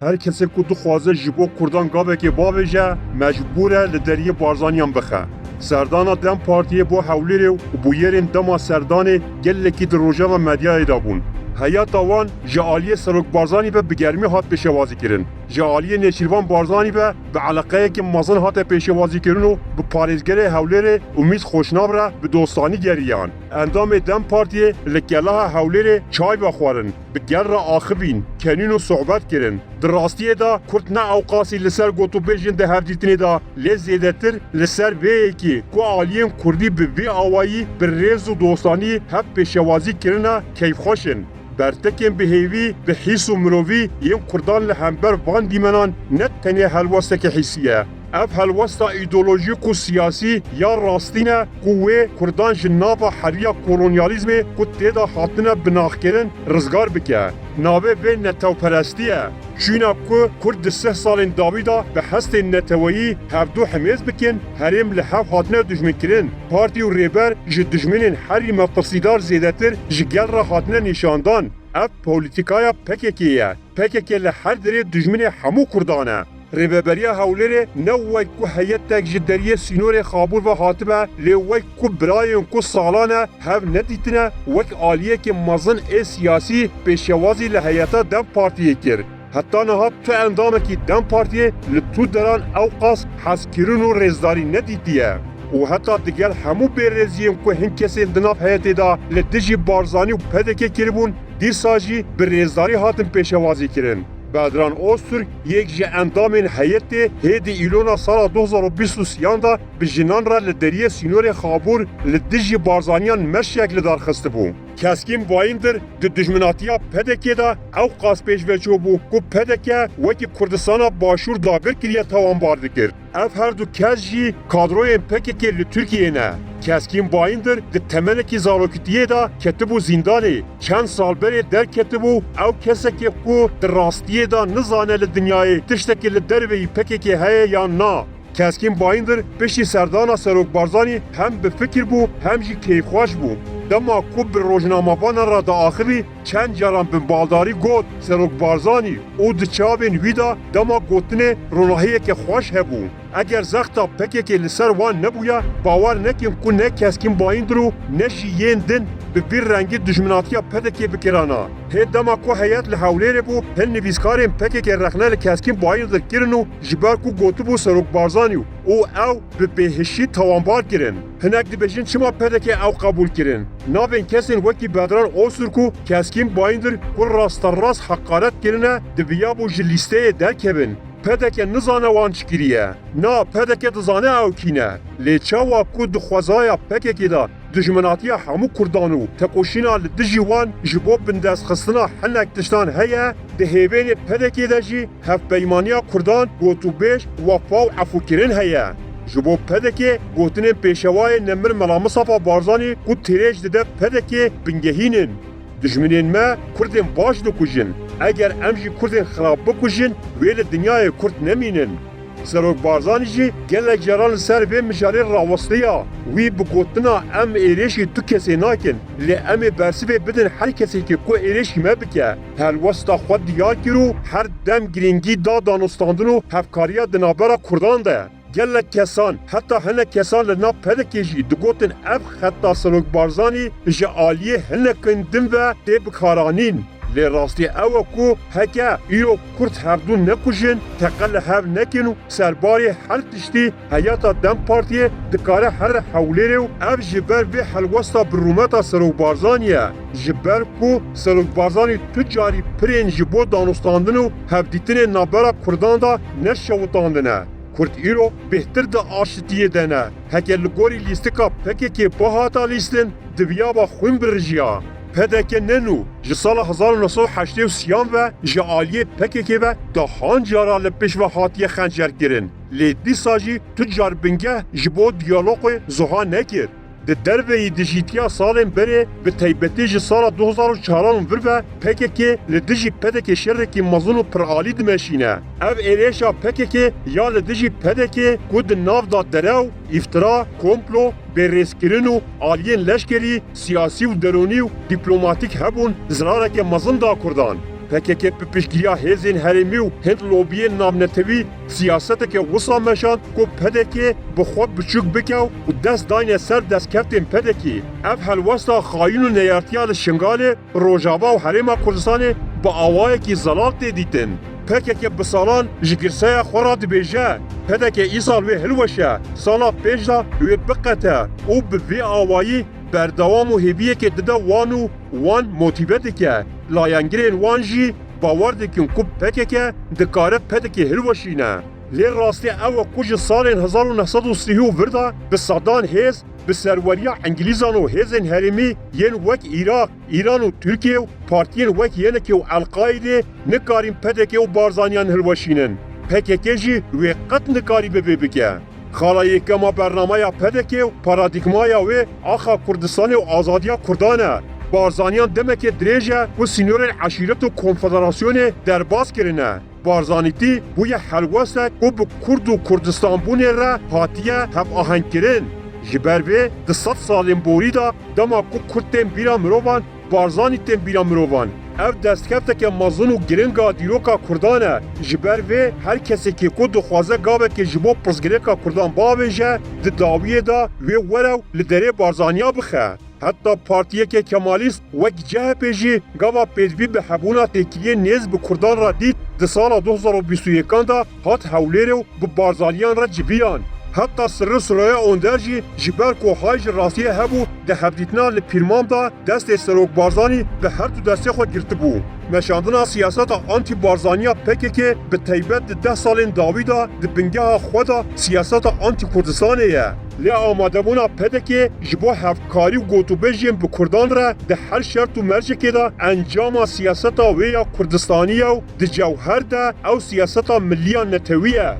هر کسی که دخوازه جبو کردان گابه که باویجه مجبوره لدریه بارزانیان بخه. سردانا دم پارتیه بو حولیره و بو یرین دما سردانه گلکی در روژه و مدیای دابون. حیات آوان جعالی سروک بارزانی به بگرمی هات پیشوازی کرن. جعالی نشیروان بارزانی به علاقه که مزن هات پیشوازی کرن و به پاریزگر حولیره امید خوشنام را به دوستانی گریان. اندام دم پارتیه لکلاه حولیره چای بخورن. به گر را آخبین کنین و صحبت کرن. در راستیه دا کرد نه اوقاسی لسر گوتو بیجن ده هفدیتنی دا لزیده تر لسر وی که که آلین کردی به وی آوایی به ریز و دوستانی هف پیشوازی کرنه کیف خوشن. برتکن به هیوی به حیث و مروی یم کردان لحنبر وان دیمنان نه تنه حلوسته که حیثیه. اف هلوستا ایدولوژیک و سیاسی یا راستینه قوه کردان جناب حریا کولونیالیزم که تیدا حاطنه بناخ کرن رزگار بکه. ناوه به نتو پرستیه. چونه که کرد 3 سال داویدا به هست نتویی هر دو حمیز بکن هریم لحف حاطنه دجمن کرن. پارتی و ریبر جه دجمنین هری مقصیدار زیدتر جگل را حاطنه نشاندان. اف پولیتیکایا پککیه. پککی لحر دری دجمن همو کردانه. ریبریا حولیره نوای کو هیئت تک جدریه سینور خابور و حاطبه لیوای کو برایون کو سالانه هف ندیتنه وک آلیه که مزن سیاسی پیشوازی لحیاتا دم پارتیه کرد. حتی نهاد تو اندامه که دم پارتیه لطو دران اوقاس حسکرون و رزداری ندیدیه. و حتی دیگر همو بیرزیم که هن کسی دناب حیاتی دا لدجی بارزانی و پدکه کربون دی ساجی برزداری هاتن پیشوازی کرن. بدران اوستر یک جه اندامین حیات هیدی ایلونا سال 2023 دا به جنان را لدریه سینور خابور لدجی بارزانیان مشیک لدار خسته بو. کسکیم وایندر د دجمناتیا پدکه دا اوقاس پیش وچو بو کو پدکه وکی کردستان باشور داگر کریه توان بارده کرد. اف هر دو کس جی کادروی پکه لترکیه نه. کسکیم وایندر د تمنکی زاروکتیه دا کتبو زندانه چند سال بره در کتبو او کسی که کو در راستیه دا نزانه لدنیای تشتکی لدروی پکه هیا یا نا. کسکیم وایندر پیشی سردانا سروک بارزانی هم به فکر بو هم جی کیف خوش بو. دما کوب روزنامه‌وان را دا آخری چند جرام به بالداری گوت سروک بارزانی او دچابین ویدا دما گوتنه روناهیه که خوش هبون. اگر زختا پکه که لسر وان نبویا باور نکیم که نه کسکیم بایندرو نشی ین دن به بیر رنگی دجمناتیا پدکه بکرانا. هی دما کو حیات لحولیره بو هل نویسکارین پکه که رخنه لکسکیم بایندر کرنو جبار کو گوتو بو سروک بارزانیو او به بهشی توانبار کرن. هنک دی بجین چما پدکه او قبول کرن. ناوین کسین وکی بدران اوسر کو کسکیم بایندر کل راست حقارت کرنه دویا بو جلیسته درکبن. پدکه نزانه وان چکریه. نا پدکه دزانه او کینه. لیچاوا کو دخوازایا پکه که دا دجمناتیا همو کردانو تکوشینا لدجی وان جبو بندست خستنا حنک تشتان هیا ده هیوین پدکه دا جی هف بیمانیا کردان گوتو بیش وفاو عفو کرن هیا. جبو پدکه گوتنین پیشوای نمر ملامصافا بارزانی کو تیریج دده پدکه بنگهینن. دجمنین ما کردین باش دو کجن. اگر امجی کردین خراب بکجن ویل دنیای کرد نمینن. سروک بارزانی جی گلک جران سر به مجاری راوستیا وی بگوتنا ام ایریشی تو کسی ناکن لی ام برسیفه بدن هر کسی که کو ایریشی مبکه هر وستا خود دیار کرو هر دم گرینگی دا دانستاندنو هفکاریا دنابرا کردان ده. گلک کسان حتی هنه کسان لنا پدکی جی دگوتن اف خطا سروک بارزانی جی آلیه هنه کندن و دی بکارانین. لی راستی او کو هکه ایرو کرد هر دو نکوشن تقل هف نکنو سرباری هر تشتی حیاتا دم پارتیه دکاره هر حولیره و اف جبر به حلوستا برومتا سروک بارزانیه. جبر کو سروک بارزانی تجاری پرین جبو دانستاندنو هف دیتن نابرا کردان دا نشوتاندنه. کرد ایرو بهتر دا آشتیه دنه. هکه لگوری لیستکا پکه که باهاتا لیستن دویا با خوین برجیا. پدکه ننو جسال 1983 و جعالیه پکه و دهان جارا لپش و حاطیه خنجر گرن. لیدی ساجی تجار بنگه جبو دیالوگ زها نکر. ده دروی دیجیتیا سالن بره به تایبتی جسال 2004 و پکه لدیجی پدکه شرکی مزونو پرعالی دمشینه. او ایریشا پکه یا لدیجی پدکه کود ناو دا درو افترا کمپلو برسکرین و آلیین لشکری سیاسی و درونی و دیپلوماتیک هبون زراره که مزن دا کردان. PKK به پیشگیری هیزین هرمی و هند لوبی نامنتوی سیاست که وصا مشان کو پدکی بخواد بچوک بکاو و دست داین سر دست کفتین پدکی اف هلوستا خاین و نیارتیال شنگال روجاوا و حریم کردستان با آوای کی زلال دیدن PKK به سالان جگرسای خورا دبیجه PKK ای سال وی هلوشه سالا پیش دا وی بقته او به وی آوایی بردوام و هیویه که دده وان موتیبه که لایانگرین وان جی باور دکن که PKK دکاره PKK هلوشینه لی راستی او کج سال 1930 ورده به صدان هیز به سروریا انگلیزان و هیزن هرمی ین وک ایران و ترکیه و پارتین وک ین که و القاعده نکارین PKK و بارزانیان هلوشینن PKK جی وی قط نکاری بکه خالایی که ما برنامه PKK و پارادیگمای و آخا کردستان و آزادیا کردانه بارزانیان دمک دریجه و سینور عشیرت و کنفدراسیون درباز کرنه بارزانیتی بوی حلوسته و به کرد و کردستان بونه را هاتیه هف آهنگ کرن جبروه ده 100 سالین بوری دا دما کو کردتین بیرا مروان بارزانیتین بیرا مروان اف دستکفته که مزون و گرنگا دیروکا کردانه جبروه هر کسی که کو دخوازه گاوه که جبو پرزگریکا کردان باویجه ده داویه دا وی ورو لدره بارزانیا بخه حتی پارتیه که کمالیست وک جه پیجی گاوا پیدبی به حبونا تکیه نیز به کردان را دید ده سال 2021 دا هات حولیره و به بارزانیان را جبیان حتی سر سرای اوندرجی جبر کو هایج راستیه هبو ده هبدیتنا لپیرمام دا دست سروک بارزانی به هر دو دسته خود گرفته بو مشاندنا سیاست آنتی بارزانیا PKK به تیبت 10 سالین داویدا ده بنگه خدا سیاست آنتی کردستانیه لی آماده بونا PKK جبو هفکاری و گوتو بجیم به کردان را ده هر شرط و مرجکی دا انجام سیاست ویا کردستانیه و ده جوهر ده او سیاست ملیان نتویه